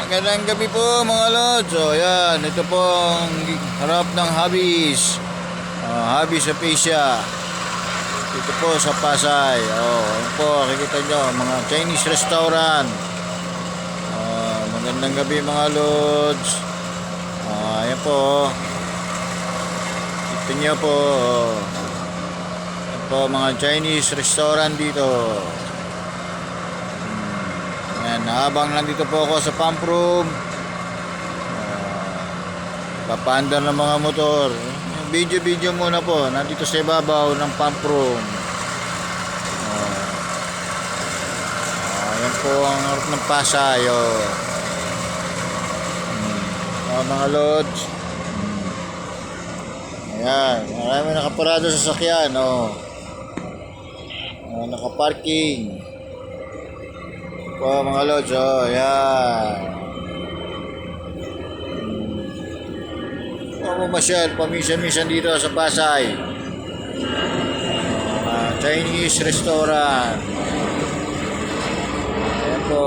Magandang gabi po mga lods. So ayan, ito po ang harap ng Hobbies. Hobbies of Asia. Ito po sa Pasay. Ayan po, makikita nyo, mga Chinese restaurant. Magandang gabi mga lods. Ayan po. Ito nyo po. Ayan po, mga Chinese restaurant dito. Ayan, habang nandito po ako sa pump room, papaandar ng mga motor. Video muna po, nandito sa ibabaw ng pump room. Ayan po ang harap ng Pasay. Mga lods. Ayan, marami nakaparado sa sasakyan. Nakaparking po mga lods. Ayan. Mamasyal, paminsan-minsan dito sa Pasay. Chinese restaurant. Ayan po.